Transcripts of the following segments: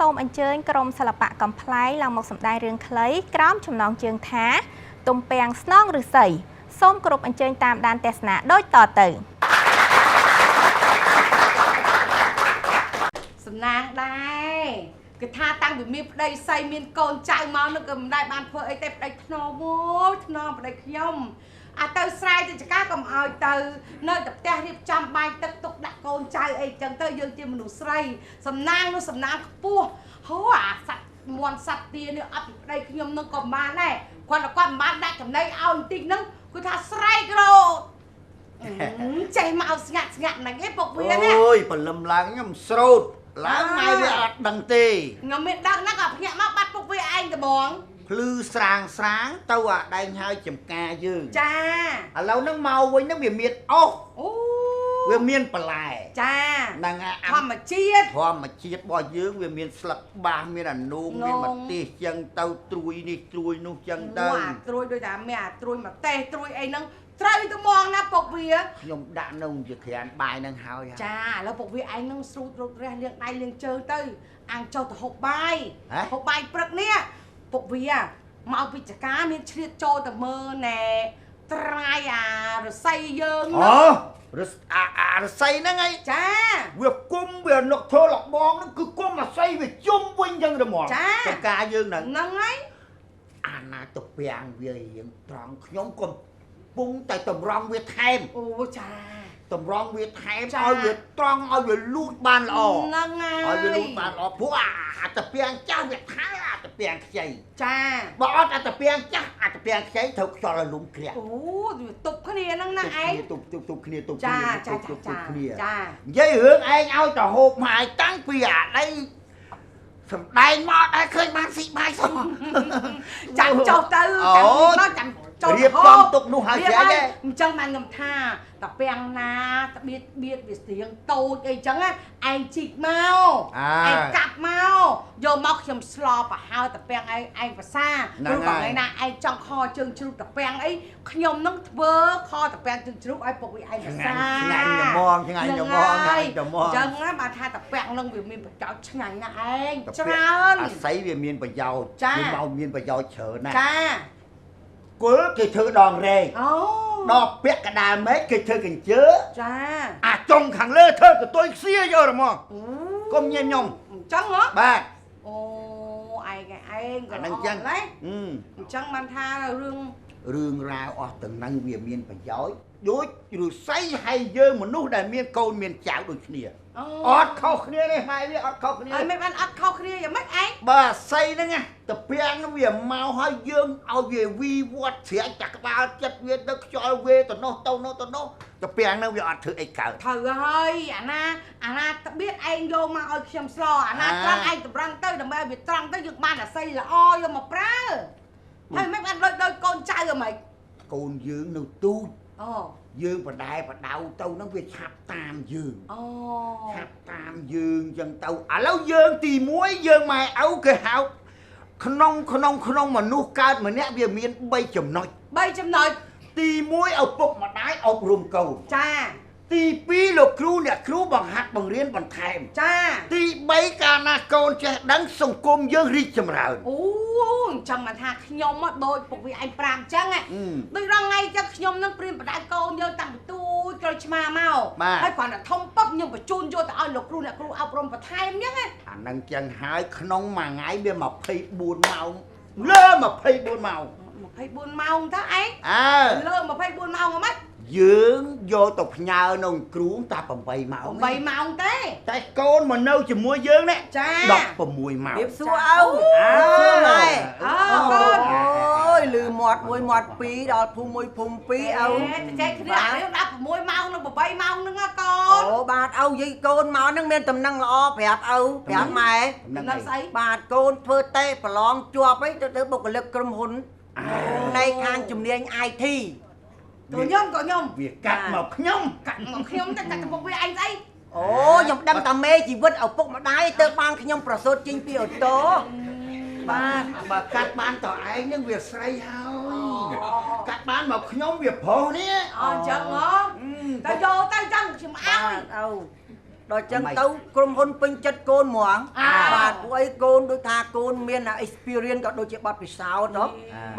សូមអញ្ជើញក្រុមសិល្បៈកំ ប្លែងឡើងមកសម្ដែងរឿងខ្លីក្រោមចំណងជើងថាទំពាំងស្នងឫស្សីសូមគោរពអញ្ជើញតាមដានទស្សនាដូចតទៅសំណាងដែរគឺថាតាំងពីមានប្តីស័យមានកូនចៅមកនឹងក៏មិនដែលបានធ្វើអីទេប្តីថ្នមមួយថ្នមប្តីខ្ញុំអាទៅស្រែទៅចកាកុំឲ្យទៅនៅតែផ្ទះរៀបចំបាយទឹកទុកដាក់កូនចៅអីចឹងទៅយើងជាមនុស្សស្រីសំណាងនោះសំណាងខ្ពស់ហូអាសត្វមន់សត្វទានេះអត់ពីប្តីខ្ញុំនឹងក៏បានដែរគាត់មិនបានដាក់ចំណីឲ្យបន្តិចហ្នឹងគឺថាស្រែករោចេះមកស្ងាត់ហ្នឹងឯងពុកវានេះអូយព្រលឹមឡើងខ្ញុំស្រោតឡើងម៉ែវាអត់ដឹងទេខ្ញុំមានដឹងណាស់ក៏ភ្ញាក់មកបាត់ពុកវាឯងត្បងភ្លឺស្រាងទៅអាដែងហើយចំការយើងចាឥឡូវហ្នឹងមកវិញហ្នឹងវាមានអុសអូវាមានបន្លែចាហ្នឹងធម្មជាតិរបស់យើងវាមានស្លឹកបាសមានអានូងមានម្ទេសចឹងទៅត្រួយនេះត្រួយនោះចឹងទៅត្រួយដូចថាមានអាត្រួយម្ទេសត្រួយអីហ្នឹងត្រូវទៅមកណាពុកវាខ្ញុំដាក់នៅជាក្រានបាយហ្នឹងហើយចាឥឡូវពុកវាឯងហ្នឹងស្រូតរត់រះលាងដៃលាងជើងទៅអាំងចុះទៅហូបបាយព្រឹកនេះពុកវាមកពីចកាមានឆ្លៀតចូលទៅមើលណែត្រាយអារស័យយើងអូរស័យហ្នឹងឯងចាវាគុំវានឹកធ្វើលបងហ្នឹងគឺគុំអាស័យវាជុំវិញចឹងទៅហ្មងចកាយើងហ្នឹងហើយអាណាទៅពាំងវារៀងត្រង់ខ្ញុំកំពុងតែតម្រង់វាថែមអូចាតម្រង់វាថែមឲ្យវាត្រង់ឲ្យវាលូតបានល្អហ្នឹងហើយឲ្យវាលូតបានល្អព្រោះអាតពាំងចាស់វាថាអាតពាំងខ្ចីចាបើអត់អាតពាំងចាស់អាតពាំងខ្ចីត្រូវខ្យល់ឲ្យលំក្រាក់អូវាទប់គ្នាហ្នឹងណាឯងទប់គ្នាចាគ្នាចានិយាយរឿងឯងឲ្យទៅហូបមកតាំងពីអាដីសំដែងមកដែរឃើញបានស៊ីបាយសោះចាំចុះទៅចាំចូលរៀបចំទុកនោះហើយស្រាប់ទេអញ្ចឹងបានខ្ញុំថាតាពាំងណាបៀតវាស្រៀងតូចអីចឹងឯងជីកមកឯងកាប់មកយកមកខ្ញុំស្លប្រហើតាពាំងឯងភាសាព្រោះបងឯណាឯងចង់ខជើងជ្រូកតាពាំងអីខ្ញុំនឹងធ្វើខតាពាំងជើងជ្រូកឲ្យពុកវាឯងភាសាឆ្ងាញ់ញមងឆ្ងាញ់ញមងអញ្ចឹងណាបើថាតាពាំងនឹងវាមានប្រយោជន៍ឆ្ងាញ់ណាស់ឯងច្រើនអាស័យវាមានប្រយោជន៍វាមកមានប្រយោជន៍ច្រើនណាស់ចាគល់គេធ្វើដងរែកដល់ពាក់កដាលមេឃគេធ្វើកញ្ជើចាអាចុងខាងលើធ្វើកតុយខ្សៀយករហ្មងកុំញញឹមអញ្ចឹងហ៎បាទអូឯងក៏អញ្ចឹងណាអញ្ចឹងបានថារឿងរ៉ាវអស់ទាំងហ្នឹងវាមានប្រយោជន៍ដូចឫស្សីហើយយើងមនុស្សដែលមានកូនមានចៅដូចគ្នាអត់ខុសគ្នាទេម៉ែវាអត់ខុសគ្នាហើយមិនបានអត់ខុសគ្នាយ៉ាងម៉េចឯងបើអាស័យហ្នឹងតាពាំងហ្នឹងវាមកហើយយើងឲ្យវាវីវត្តស្រាច់តែក្បាលចិត្តវាទៅខ្យល់វេទៅនោះតាពាំងហ្នឹងវាអត់ធ្វើអីកើតត្រូវហើយអាណាត្បៀតឯងយកមកឲ្យខ្ញុំស្លអាណាត្រង់ឯងតម្រង់ទៅដើម្បីឲ្យវាត្រង់ទៅយើងបានអាស័យល្អយកមកប្រើហើយមិនបានដូចកូនចៅហ្មងកូនយើងនៅទូចអូយើងបដែបដៅទៅហ្នឹងវាឆាប់តាមយើងអូឆាប់តាមយើងចឹងទៅឥឡូវយើងទី1យើងម៉ែឪគេហៅក្នុងមនុស្សកើតម្នាក់វាមាន3ចំណុចទី1ឪពុកម្ដាយអប់រំកូនចាទី2លោកគ្រូអ្នកគ្រូបង្ហាត់បង្រៀនបន្ថែមចាទី3កាលណាកូនចេះដឹងសង្គមយើងរីកចម្រើនអូអញ្ចឹងមកថាខ្ញុំដូចពុកវាឯង5អញ្ចឹងដូចរងថ្ងៃចឹងខ្ញុំនឹងព្រៀនបដៅកូនយើងតាំងពីទូចក្រូចឆ្មាមកហើយគ្រាន់តែធំពឹបខ្ញុំបញ្ជូនយកទៅឲ្យលោកគ្រូអ្នកគ្រូអប់រំបន្ថែមអញ្ចឹងអាហ្នឹងចឹងហើយក្នុងមួយថ្ងៃវា24ម៉ោងលើ24ម៉ោង24ម៉ោងតើឯងលើ24ម៉ោងហ្មងយើងយកទៅផ្ញើនៅគ្រូតែ8ម៉ោង8ម៉ោងទេតែកូនមកនៅជាមួយយើងនេះចា16ម៉ោងរៀបសួរឪសួរម៉ែកូនអូយលឺមាត់1មាត់2ដល់ភូមិ1ភូមិ2ឪចែកគ្នា16ម៉ោងនិង8ម៉ោងហ្នឹងកូនអូបាទឪយាយកូនមកហ្នឹងមានតំណែងល្អប្រាប់ឪប្រាប់ម៉ែតំណែងស្អីបាទកូនធ្វើតេប្រឡងជាប់អីទៅបុគ្គលិកក្រុមហ៊ុននៃខាងជំនាញ ITក៏ខ្ញុំវាកាត់មកខ្ញុំតែកាត់ពុកវាឯងស្អីអូខ្ញុំដឹងតែមេជីវិតឪពុកម្ដាយទៅបានខ្ញុំប្រសូតចេញពីអូតូបាទបើកាត់បានតឯងហ្នឹងវាស្រីហើយកាត់បានមកខ្ញុំវាប្រុសនេះអញ្ចឹងហ៎តែយកទៅចឹងខ្ញុំអើ ដល់ចឹងទៅក្រុមហ៊ុនពេញចិត្តកូនហ្មងបាទពួកអីកូនដូចថាកូនមាន experience ក៏ដូចជាបទពិសោធន៍នោះ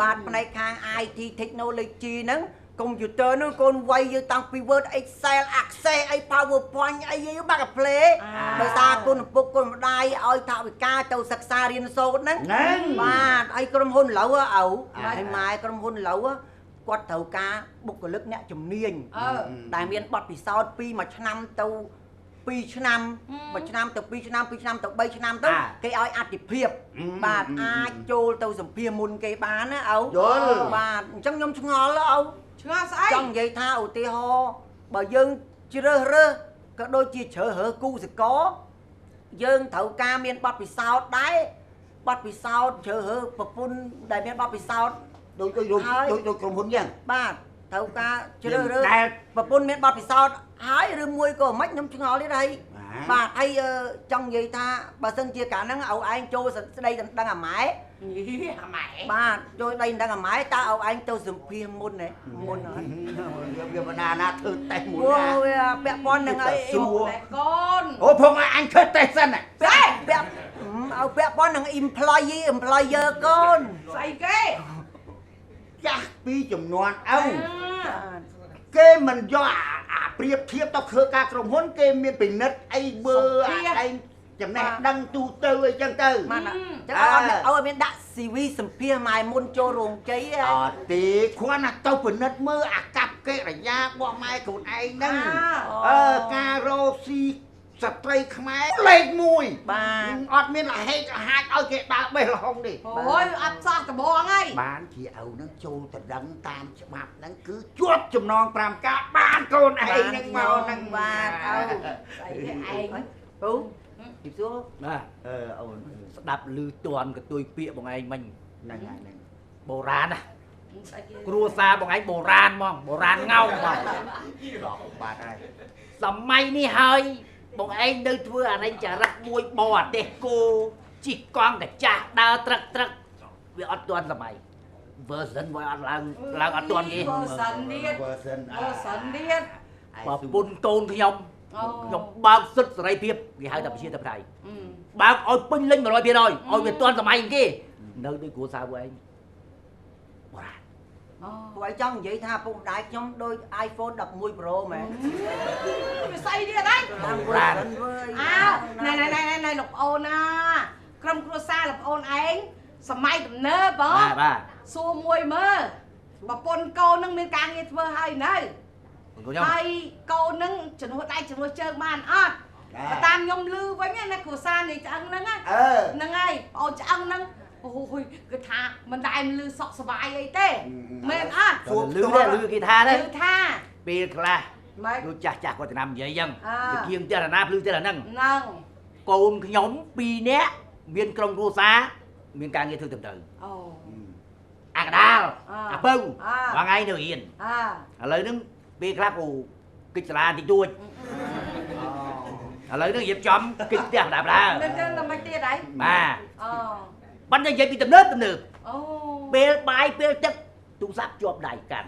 បាទផ្នែកខាង IT technology ហ្នឹងកុំព្យូទ័រនោះកូនវាយយើងតាំងពី Word Excel Access អី PowerPoint អីបាក់កាផ្លេដោយសារគុណពុកគុណម្ដាយឲ្យថវិកាទៅសិក្សារៀនសូត្រហ្នឹងបាទហើយក្រុមហ៊ុនឡូវឪហើយម៉ែក្រុមហ៊ុនឡូវគាត់ត្រូវការបុគ្គលិកអ្នកជំនាញដែលមានបទពិសោធន៍ពី1ឆ្នាំទៅ2ឆ្នាំ1ឆ្នាំទៅ2ឆ្នាំ2ឆ្នាំទៅ3ឆ្នាំទៅគេឲ្យអតិភិបបាទអាចចូលទៅសម្ភារមុនគេបានណាឪបាទអញ្ចឹងខ្ញុំឆ្ងល់ឪឆ្ងល់ស្អីចង់និយាយថាឧទាហរណ៍បើយើងជ្រើសរើសក៏ដូចជាជ្រើសរើសគូសកលយើងត្រូវការមានបទពិសោធន៍ដែរបទពិសោធន៍ជ្រើសរើសប្រពន្ធដែលមានបទពិសោធន៍ដូចក្រុមហ៊ុនចឹងបាទត្រូវការជ្រើសរើសប្រពន្ធមានបទពិសោធន៍ហើយឬមួយក៏មិនខ្ញុំឆ្ងល់ទៀតហើយបាទហើយចង់និយាយថាបើសិនជាកាលហ្នឹងឲ្យឯងចូលស្ដីដណ្ដឹងអាម៉ែបាទចូលស្ដីដណ្ដឹងអាម៉ែតើឲ្យឯងទៅសម្ភារមុនហ៎មុនហើយវាបណ្ដាណាធ្វើតេស្តមួយណាវាពាក់ព័ន្ធនឹងអីកូនអូផងអញធ្វើតេស្តសិនពាក់ពាក់ព័ន្ធនឹង employer កូនស្អីគេចាស់ពីចំនួនឪគេមិនយកអាប្រៀបធៀបទៅធ្វើការក្រុមហ៊ុនគេមានពិនិត្យអីបើអីចំណេះដឹងទូទៅអីចឹងទៅបានចឹងឲ្យមានដាក់ CV សម្ភារម៉ែមុនចូលរោងជ័យអត់ទេគ្រាន់តែទៅពិនិត្យមើលអាកប្បកិរិយារបស់ម៉ែខ្លួនឯងហ្នឹងការរកស៊ីស្ត្រីខ្មែរលេខ1បាទអត់មានលហេតុហាច់ឲ្យគេដើរបេះលហុងទេអូយអត់សោះដបងហើយបានជាឪហ្នឹងចូលទៅដឹងតាមច្បាប់ហ្នឹងគឺជាប់ចំណង5កាបានកូនឯងហ្នឹងមកហ្នឹងបាទឪស្អីគេឯងពូទីសួរបាទអូនស្ដាប់ឮតន់កទួយពាកបងឯងមិញហ្នឹងហើយហ្នឹងបុរាណណាគ្រួសារបងឯងបុរាណហ្មងបុរាណងោមហ្មងបាទហើយសម័យនេះហើយបងឯងនៅធ្វើអារិញចរិតមួយបរទេសគោជីកកង់កាចាស់ដើរត្រឹកវាអត់ទាន់សម័យ version វាអត់ឡើងអត់ទាន់គេ version ទៀតបើពុនកូនខ្ញុំបើកសិទ្ធិសេរីភាពគេហៅថាប្រជាធិបតេយ្យបើកឲ្យពេញលេញ 100% ឲ្យវាទាន់សម័យគេនៅដូចគ្រួសារពួកឯងបុរាណពួកឯងចង់និយាយថាពុកម្ដាយខ្ញុំដូច iPhone 11 Pro មែនវាស្អីទៀតហ្នឹងបុរាណណែលោកអូនណាក្រុមគ្រួសារលោកអូនឯងសម័យទំនើបបាទសួរមួយមើលប្រពន្ធកូននឹងមានការងារធ្វើហើយនៅហើយកូននឹងជំនួសដៃជំនួសជើងបានអត់បើតាមខ្ញុំឮវិញណាគ្រួសារនេះឆ្អឹងហ្នឹងហ្នឹងហើយបងអូនឆ្អឹងហ្នឹងអូយគឺថាមិនដែលឮសក់សบายអីទេមែនអត់ឮគេថាទេឮថាពេលខ្លះដូចចាស់គាត់ចំណាំនិយាយអញ្ចឹងជាគៀងចរណាភ្លឺទៅហ្នឹងកូនខ្ញុំ2នាក់មានក្រុមគ្រួសារមានការងារធ្វើទៅអូអាកដាលអាពៅបងឯងនៅរៀនឥឡូវហ្នឹងពេលខ្លះគូគិតសាលាតិចតួចឥឡូវហ្នឹងរៀបចំគិតផ្ទះដាប់ដើមិនទៅមិនទៀតហីបាទបាននិយាយពីទំនើបអូពេលបាយពេលទឹកទូរស័ព្ទជាប់ដៃកាន់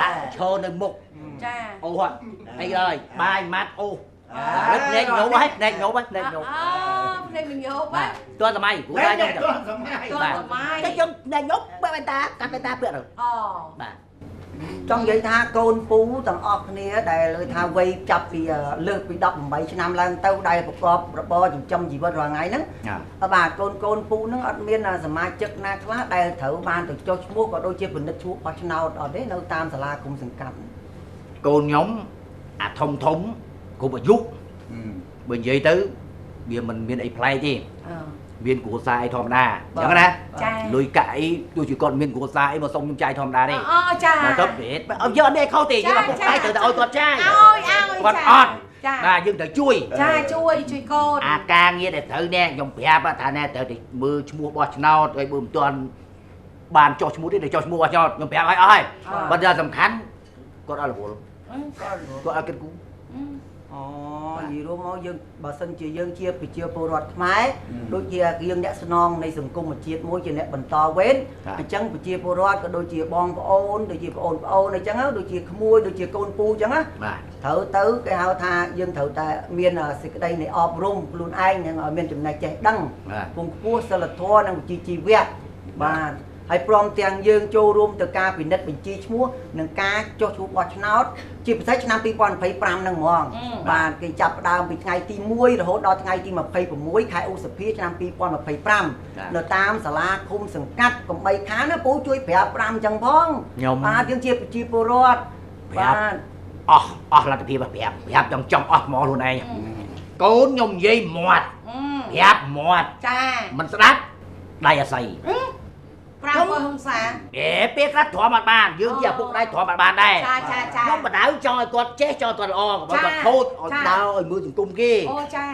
ដាក់ឈរនៅមុខចាអូហត់អីហើយបាយម៉ាត់អូភ្នែកញោមហើយភ្នែកញោមហើយភ្នែកញោមភ្នែកញោមហើយទាន់សម័យគ្រូតាខ្ញុំទាន់សម័យតែខ្ញុំភ្នែកញោមបែបតាកាត់បែបតាពាក់ទៅបាទចង់និយាយថាកូនពូទាំងអស់គ្នាដែលលើថាវ័យចាប់ពីលើកពី18ឆ្នាំឡើងទៅដែលប្រកបរបរចិញ្ចឹមជីវិតរាល់ថ្ងៃហ្នឹងបាទកូនពូហ្នឹងអត់មានសមាជិកណាខ្លះដែលត្រូវបានទៅចុះឈ្មោះក៏ដូចជាពិនិត្យឈ្មោះបោះឆ្នោតអត់ទេនៅតាមសាលាគុំសង្កាត់កូនខ្ញុំអាធំគ្រប់អាយុបើនិយាយទៅវាមិនមានអីប្លែកទេមានគ្រួសារអីធម្មតាអញ្ចឹងណាលុយកាក់អីទោះជាគាត់មានគ្រួសារអីមកសុំខ្ញុំចាយធម្មតាទេចាមកទៅពេតឲ្យយកនេះខុសទេយើងពុកតែត្រូវតែឲ្យគាត់ចាយគាត់អត់បាទយើងត្រូវជួយជួយកូនអាការងារដែលត្រូវណែខ្ញុំប្រាប់ថាណែត្រូវតែមើលឈ្មោះបោះឆ្នោតហើយបើមិនទាន់បានចុះឈ្មោះទេចុះឈ្មោះបោះឆ្នោតខ្ញុំប្រាប់ឲ្យអស់ហើយបើតែសំខាន់គាត់អត់រវល់គាត់អត់គិតគូរ និយាយរួមមកយើងបើសិនជាយើងជាប្រជាពលរដ្ឋខ្មែរដូចជាយើងអ្នកស្នងនៃសង្គមជាតិមួយជាអ្នកបន្តវេនអញ្ចឹងប្រជាពលរដ្ឋក៏ដូចជាបងប្អូនដូចជាបងប្អូនអញ្ចឹងដូចជាក្មួយដូចជាកូនពូអញ្ចឹងណាត្រូវទៅគេហៅថាយើងត្រូវតែមានសេចក្តីនៃអប់រំខ្លួនឯងនឹងឲ្យមានចំណេះចេះដឹងពងខ្ពស់សិលធម៌និងវិជ្ជាជីវៈបាទហើយព្រមទាំងយើងចូលរួមទៅការពិនិត្យបញ្ជីឈ្មោះនិងការចុះឈ្មោះបោះឆ្នោតជាពិសេសឆ្នាំ2025ហ្នឹងហ្មងបាទគេចាប់ផ្ដើមពីថ្ងៃទី1រហូតដល់ថ្ងៃទី26ខែឧសភាឆ្នាំ2025នៅតាមសាលាឃុំសង្កាត់កំបីខានណាពូជួយប្រាប់5អញ្ចឹងផងបាទយើងជាប្រជាពលរដ្ឋបាទអស់លទ្ធភាពប្រាប់ចង់ចំអស់ហ្មងខ្លួនឯងកូនខ្ញុំនិយាយមាត់ប្រាប់មាត់ចាមិនស្ដាប់ដៃអាស័យ5ហង្សាពេលខ្លះទ្រាំអត់បានយើងជាឪពុកដែរទ្រាំអត់បានដែរចាខ្ញុំបដៅចង់ឲ្យគាត់ចេះចង់គាត់ល្អកុំឲ្យគាត់ខូចឲ្យដើរឲ្យមើលសង្គមគេអូចា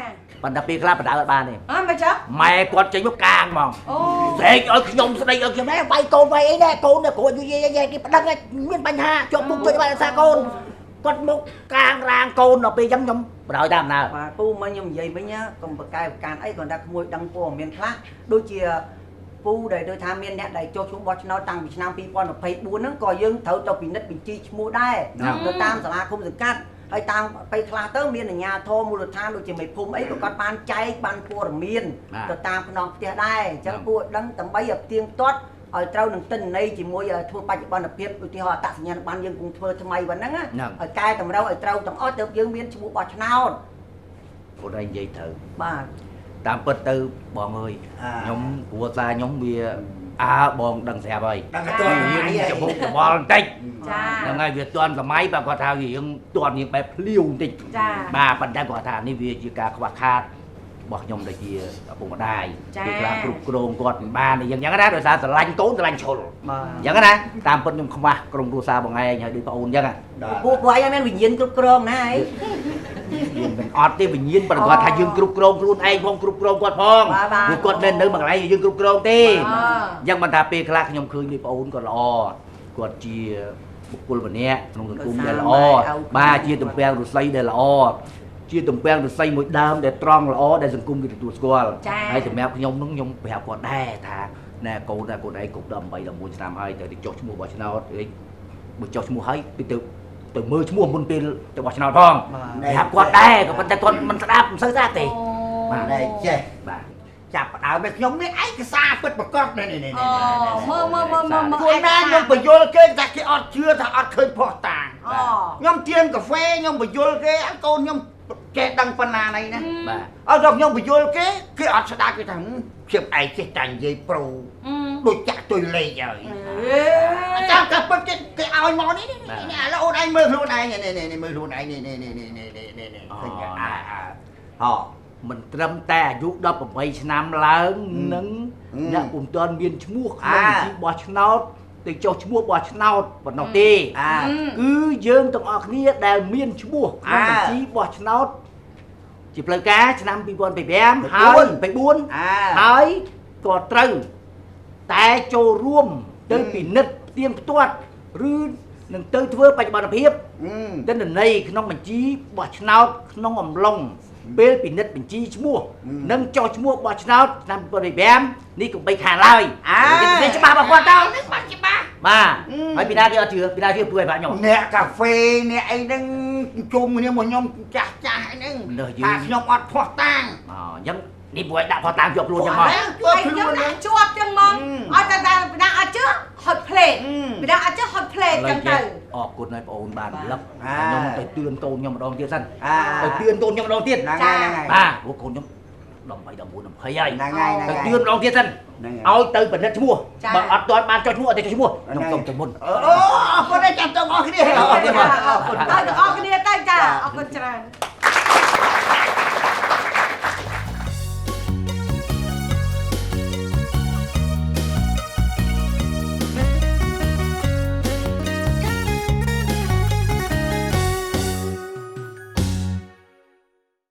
ប៉ុន្តែពេលខ្លះបដៅអត់បានទេមិនចឹងម៉ែគាត់ចេញមកកាងហ្មងស្រែកឲ្យខ្ញុំស្ដីឲ្យខ្ញុំដែរវាយកូនវាយអីដែរកូនគ្រូយយគេប្តឹងមានបញ្ហាជាប់មុខជួយបានសារកូនគាត់មកកាងរាងកូនដល់ពេលអញ្ចឹងខ្ញុំបដៅតាមណាបាទពូមិញខ្ញុំនិយាយវិញកុំប្រកែប្រកាន់អីគាត់ថាក្មួយដឹងព័ត៌មានខ្លះដូចជាពូដែលដូចថាមានអ្នកដែលចុះឈ្មោះបោះឆ្នោតតាំងពីឆ្នាំ2024ហ្នឹងក៏យើងត្រូវទៅពិនិត្យបញ្ជីឈ្មោះដែរនៅតាមសាលាឃុំសង្កាត់ហើយតាមពេលខ្លះទៅមានអាជ្ញាធរមូលដ្ឋានដូចជាមេភូមិអីក៏គាត់បានចែកបានព័ត៌មានទៅតាមខ្នងផ្ទះដែរអញ្ចឹងពូដឹងដើម្បីឲ្យផ្ទៀងផ្ទាត់ឲ្យត្រូវនឹងទិន្នន័យជាមួយធ្វើបច្ចុប្បន្នភាពឧទាហរណ៍អត្តសញ្ញាណប័ណ្ណយើងគង់ធ្វើថ្មីប៉ុណ្ណឹងឲ្យកែតម្រូវឲ្យត្រូវទាំងអស់ទៅយើងមានឈ្មោះបោះឆ្នោតខ្លួនឯងនិយាយត្រូវបាទតាមពិតទៅបងអើយខ្ញុំគ្រួសារខ្ញុំវាបងដឹងស្រាប់ហើយដឹងទៅយើងច្បុកច្បល់បន្តិចហ្នឹងហើយវាទាន់សម័យបើគាត់ថាយើងទាន់យើងបែបភ្លាវបន្តិចបាទប៉ុន្តែគាត់ថានេះវាជាការខ្វះខាតរបស់ខ្ញុំដូចជាឪពុកម្ដាយគេខ្លះគ្រប់គ្រងគាត់មិនបានអញ្ចឹងណាដោយសារស្រឡាញ់កូនស្រឡាញ់ឈុលអញ្ចឹងណាតាមពិតខ្ញុំខ្វះក្រុមគ្រួសារបងឯងហើយដូចបងអូនអញ្ចឹងពួកឯងមានវិញ្ញាណគ្រប់គ្រងណាយើងមិនអត់ទេវិញ្ញាណប៉ុន្តែគាត់ថាយើងគ្រប់គ្រងខ្លួនឯងផងគ្រប់គ្រងគាត់ផងព្រោះគាត់នៅមួយកន្លែងយើងគ្រប់គ្រងទេអញ្ចឹងមិនថាពេលខ្លះខ្ញុំឃើញដូចបងអូនគាត់ល្អគាត់ជាបុគ្គលម្នាក់ក្នុងសង្គមដែលល្អបាទជាទំពាំងរុស្ស៊ីដែលល្អជាទំពាំងរុស្ស៊ីមួយដើមដែលត្រង់ល្អដែលសង្គមគេទទួលស្គាល់ហើយសម្រាប់ខ្ញុំនឹងខ្ញុំប្រាប់គាត់ដែរថាណែកូនឯងគ្រប់18 11ឆ្នាំហើយទៅចុះឈ្មោះបោះឆ្នោតបើចុះឈ្មោះហើយទៅមើលឈ្មោះមុនពេលទៅបោះឆ្នោតផងប្រាប់គាត់ដែរក៏ប៉ុន្តែគាត់មិនស្ដាប់មិនសូវស្ដាប់ទេបាទចេះបាទចាប់ផ្ដើមខ្ញុំនេះឯកសារពិតប្រកបនេះមើលខ្លួនណាខ្ញុំបញ្យល់គេថាគេអត់ជឿថាអត់ឃើញផោះតាខ្ញុំទៀនកាហ្វេខ្ញុំបញ្យល់គេកូនខ្ញុំចេះដឹងប៉ុណ្ណាណីណាបាទអត់ដល់ខ្ញុំបញ្យល់គេអត់ស្ដាប់គេថាខ្ញុំឯងចេះតែនិយាយប្រូដូចចាក់ទុយលេខហើយចាំកាពិតគេឲ្យមកនេះឥឡូវអូនឯងមើលខ្លួនឯងនេះមើលខ្លួនឯងនេះឃើញមិនត្រឹមតែអាយុ18ឆ្នាំឡើងនឹងអ្នកពុំទាន់មានឈ្មោះក្នុងបញ្ជីបោះឆ្នោតទៅចុះឈ្មោះបោះឆ្នោតប៉ុណ្ណោះទេគឺយើងទាំងអស់គ្នាដែលមានឈ្មោះក្នុងបញ្ជីបោះឆ្នោតជាផ្លូវការឆ្នាំ2025ហើយ24ហើយក៏ត្រូវតែចូលរួមទៅពិនិត្យផ្ទៀងផ្ទាត់ឬនឹងទៅធ្វើបច្ចុប្បន្នភាពទិន្នន័យក្នុងបញ្ជីបោះឆ្នោតក្នុងអំឡុងពេលពិនិត្យបញ្ជីឈ្មោះនិងចុះឈ្មោះបោះឆ្នោតឆ្នាំ2025នេះកុំបីខានឡើយនេះច្បាស់របស់គាត់តើនេះបាត់ច្បាស់បាទហើយពីណាគេអត់ជឿពីណាគេព្រួយបាក់ខ្ញុំអ្នកកាហ្វេអ្នកអីហ្នឹងជុំគ្នាមកខ្ញុំចាស់អីហ្នឹងថាខ្ញុំអត់ផោះតាំងអញ្ចឹងនេះព្រួយដាក់ផោះតាំងជាប់ខ្លួនចឹងមកខ្ញុំដាក់ជាប់ចឹងមកអត់តែពីណាអត់ជឿហត់ផ្លេតពីណាអត់ជឿហត់ផ្លេតចឹងទៅអរគុណហើយបងអូនបានលឹកខ្ញុំទៅទឿនកូនខ្ញុំម្ដងទៀតសិនទៅទឿនកូនខ្ញុំម្ដងទៀតហ្នឹងហើយបាទព្រោះកូនខ្ញុំ18 19 20ហើយទៅទឿនម្ដងទៀតសិនឲ្យទៅពិនិត្យឈ្មោះបើអត់ទាន់បានចុះឈ្មោះអត់ទៅចុះឈ្មោះខ្ញុំសុំទៅមុនអូអរគុណចាំទៅអរគ្នាអរគុណអរគុណទៅចាអរគុណច្រើន